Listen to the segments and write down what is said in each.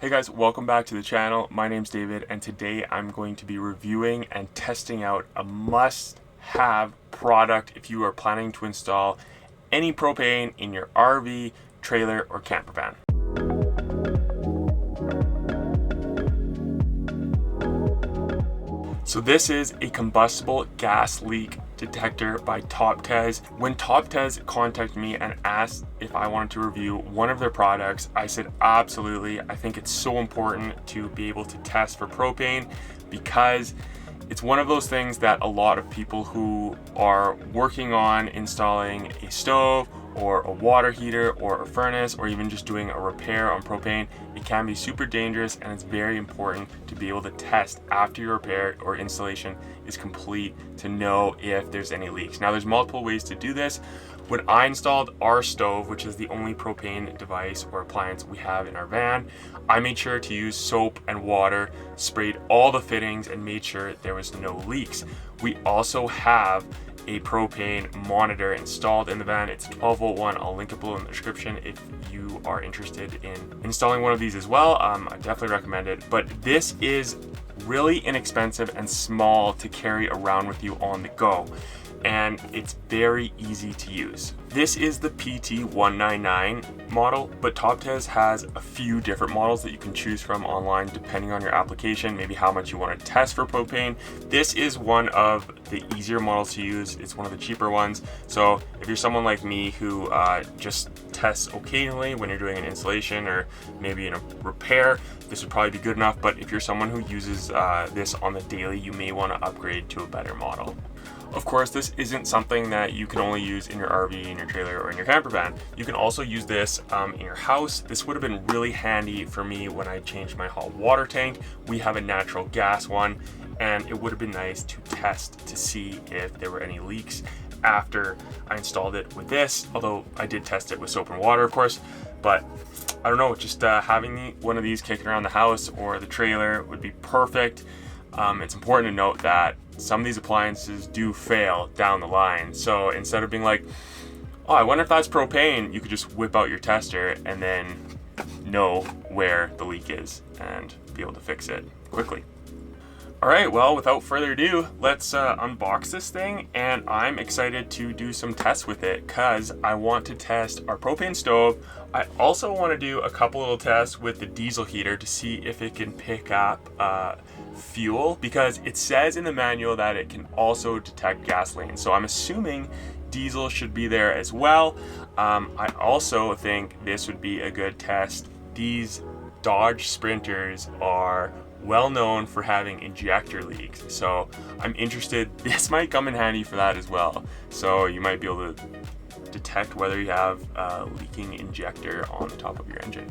Hey guys, welcome back to the channel. My name's David and today I'm going to be reviewing and testing out a must-have product if you are planning to install any propane in your RV, trailer, or camper van. So this is a combustible gas leak detector by Toptes. When Toptes contacted me and asked if I wanted to review one of their products, I said absolutely. I think it's so important to be able to test for propane because it's one of those things that a lot of people who are working on installing a stove or a water heater or a furnace or even just doing a repair on propane, it can be super dangerous, and it's very important to be able to test after your repair or installation is complete to know if there's any leaks. Now there's multiple ways to do this. When I installed our stove, which is the only propane device or appliance we have in our van, I made sure to use soap and water, sprayed all the fittings, and made sure there was no leaks. We also have a propane monitor installed in the van. It's a 12-volt one. I'll link it below in the description if you are interested in installing one of these as well. I definitely recommend it. But this is really inexpensive and small to carry around with you on the go, and it's very easy to use. This is the PT199 model, but Toptes has a few different models that you can choose from online depending on your application, maybe how much you want to test for propane. This is one of the easier models to use. It's one of the cheaper ones. So if you're someone like me who just tests occasionally when you're doing an installation or maybe in a repair, this would probably be good enough. But if you're someone who uses this on the daily, you may want to upgrade to a better model. Of course, this isn't something that you can only use in your RV, in your trailer, or in your camper van. You can also use this in your house. This would have been really handy for me when I changed my hot water tank. We have a natural gas one, and it would have been nice to test to see if there were any leaks after I installed it with this, although I did test it with soap and water, of course. But I don't know, just having one of these kicking around the house or the trailer would be perfect. It's important to note that some of these appliances do fail down the line. So instead of being like, oh, I wonder if that's propane, you could just whip out your tester and then know where the leak is and be able to fix it quickly. All right, well, without further ado, let's unbox this thing, and I'm excited to do some tests with it because I want to test our propane stove. I also want to do a couple little tests with the diesel heater to see if it can pick up fuel, because it says in the manual that it can also detect gasoline. So I'm assuming diesel should be there as well. I also think this would be a good test. These Dodge Sprinters are well known for having injector leaks, so I'm interested. This might come in handy for that as well. So you might be able to detect whether you have a leaking injector on the top of your engine.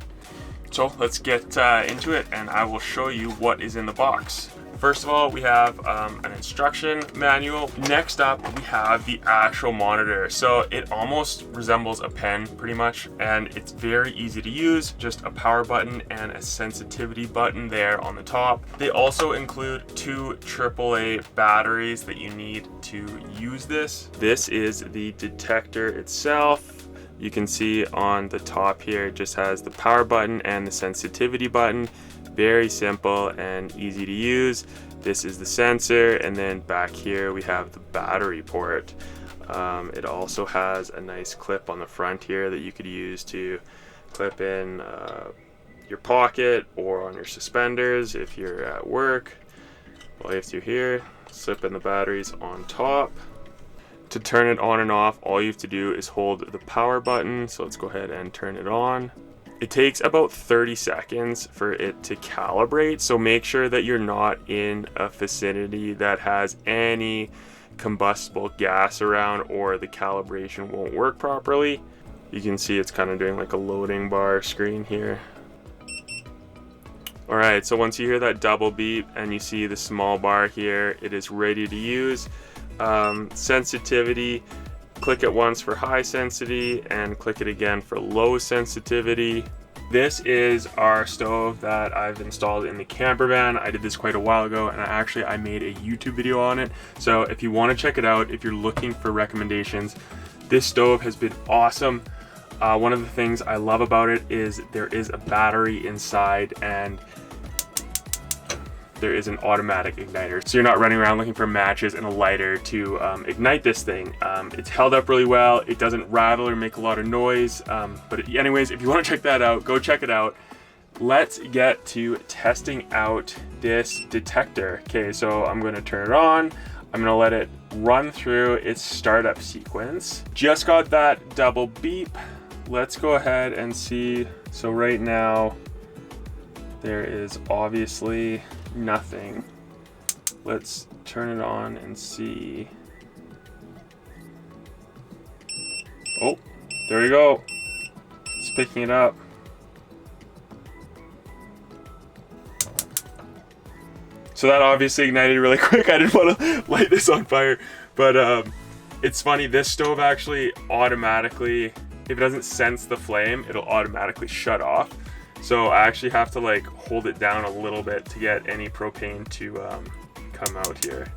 So let's get into it, and I will show you what is in the box. First of all, we have an instruction manual. Next up, we have the actual monitor. So it almost resembles a pen pretty much, and it's very easy to use. Just a power button and a sensitivity button there on the top. They also include two AAA batteries that you need to use this. This is the detector itself. You can see on the top here, it just has the power button and the sensitivity button. Very simple and easy to use. This is the sensor, and then back here we have the battery port. It also has a nice clip on the front here that you could use to clip in your pocket or on your suspenders if you're at work. All you have to do here, slip in the batteries on top. To turn it on and off, all you have to do is hold the power button. So let's go ahead and turn it on. It takes about 30 seconds for it to calibrate, so make sure that you're not in a vicinity that has any combustible gas around, or the calibration won't work properly. You can see it's kind of doing like a loading bar screen here. All right, so once you hear that double beep and you see the small bar here, it is ready to use. Sensitivity, click it once for high sensitivity and click it again for low sensitivity. This is our stove that I've installed in the camper van. I did this quite a while ago, and I made a YouTube video on it. So if you want to check it out, if you're looking for recommendations, this stove has been awesome. One of the things I love about it is there is a battery inside and there is an automatic igniter. So you're not running around looking for matches and a lighter to ignite this thing. It's held up really well. It doesn't rattle or make a lot of noise. But anyways, if you want to check that out, go check it out. Let's get to testing out this detector. Okay, so I'm gonna turn it on. I'm gonna let it run through its startup sequence. Just got that double beep. Let's go ahead and see. So right now, there is obviously nothing. Let's turn it on and see. Oh, there we go. It's picking it up. So that obviously ignited really quick. I didn't want to light this on fire, but it's funny, this stove actually automatically, if it doesn't sense the flame, it'll automatically shut off. So I actually have to like hold it down a little bit to get any propane to come out here.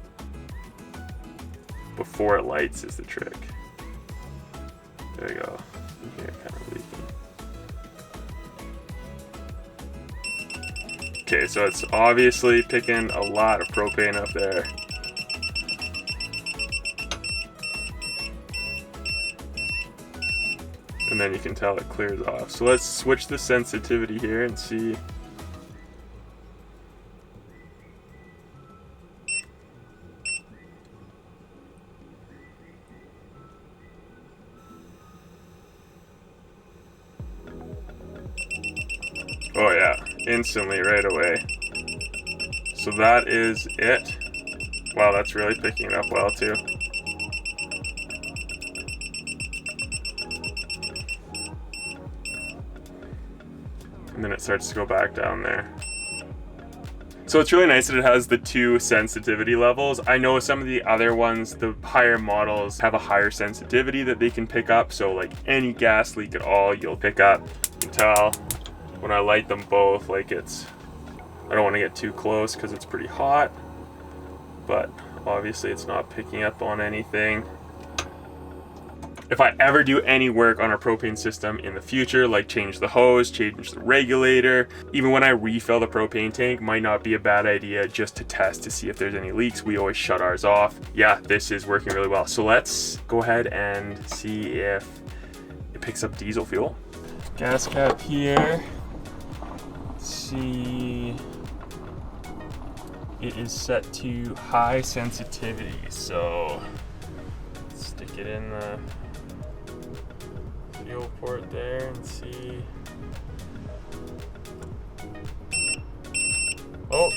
Before it lights is the trick. There you go. Here, kind of leaking. Okay, so it's obviously picking a lot of propane up there. And then you can tell it clears off. So let's switch the sensitivity here and see. Oh yeah, instantly right away. So that is it. Wow, that's really picking it up well too. And then it starts to go back down there. So it's really nice that it has the two sensitivity levels. I know some of the other ones, the higher models, have a higher sensitivity that they can pick up. So like any gas leak at all, you'll pick up. You can tell when I light them both, like I don't want to get too close because it's pretty hot, but obviously it's not picking up on anything. If I ever do any work on our propane system in the future, like change the hose, change the regulator, even when I refill the propane tank, might not be a bad idea just to test to see if there's any leaks. We always shut ours off. Yeah, this is working really well. So let's go ahead and see if it picks up diesel fuel. Gas cap here. Let's see. It is set to high sensitivity, so let's stick it in the fuel port there and see. Oh,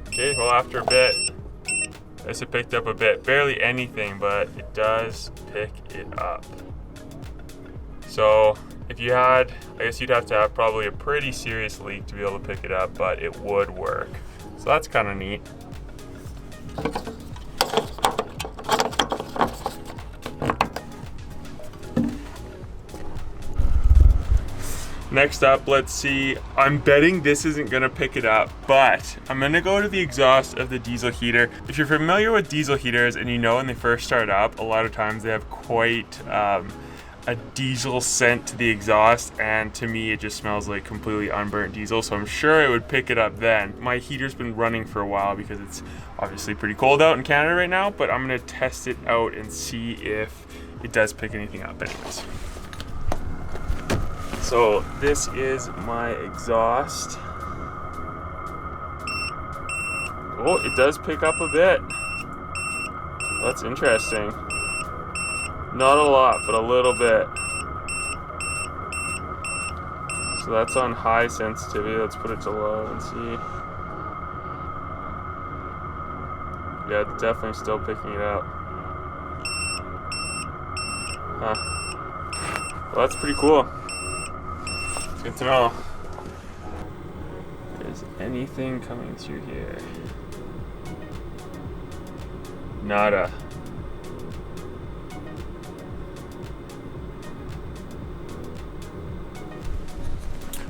okay, well after a bit, I guess it picked up a bit. Barely anything, but it does pick it up. So if you had, I guess you'd have to have probably a pretty serious leak to be able to pick it up, but it would work. So that's kind of neat. Next up, let's see. I'm betting this isn't gonna pick it up, but I'm gonna go to the exhaust of the diesel heater. If you're familiar with diesel heaters and you know when they first start up, a lot of times they have quite a diesel scent to the exhaust, and to me it just smells like completely unburnt diesel, so I'm sure it would pick it up then. My heater's been running for a while because it's obviously pretty cold out in Canada right now, but I'm gonna test it out and see if it does pick anything up anyways. So this is my exhaust. Oh, it does pick up a bit. That's interesting. Not a lot, but a little bit. So that's on high sensitivity. Let's put it to low and see. Yeah, it's definitely still picking it up. Huh. Well, that's pretty cool. Good to know. If there's anything coming through here. Nada.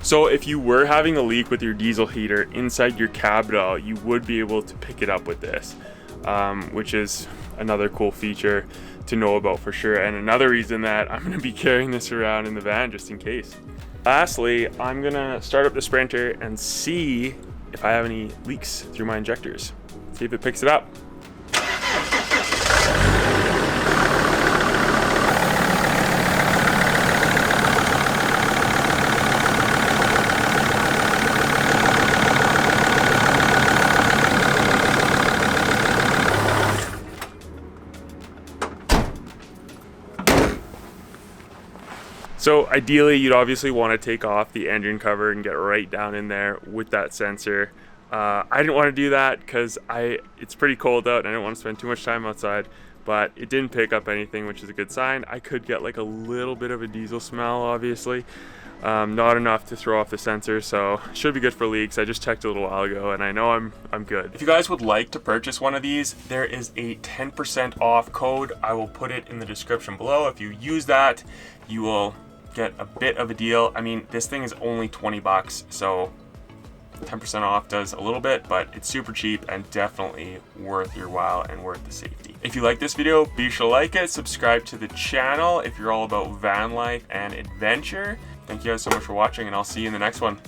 So if you were having a leak with your diesel heater inside your cab duct, you would be able to pick it up with this. which is another cool feature to know about for sure, and another reason that I'm going to be carrying this around in the van just in case. Lastly, I'm going to start up the Sprinter and see if I have any leaks through my injectors. See if it picks it up. So ideally, you'd obviously want to take off the engine cover and get right down in there with that sensor. I didn't want to do that because it's pretty cold out and I didn't want to spend too much time outside, but it didn't pick up anything, which is a good sign. I could get like a little bit of a diesel smell, obviously. Not enough to throw off the sensor, so should be good for leaks. I just checked a little while ago and I know I'm good. If you guys would like to purchase one of these, there is a 10% off code. I will put it in the description below. If you use that, you will get a bit of a deal. I mean, this thing is only 20 bucks, so 10% off does a little bit, but it's super cheap and definitely worth your while and worth the safety. If you like this video, be sure to like it, subscribe to the channel if you're all about van life and adventure. Thank you guys so much for watching, and I'll see you in the next one.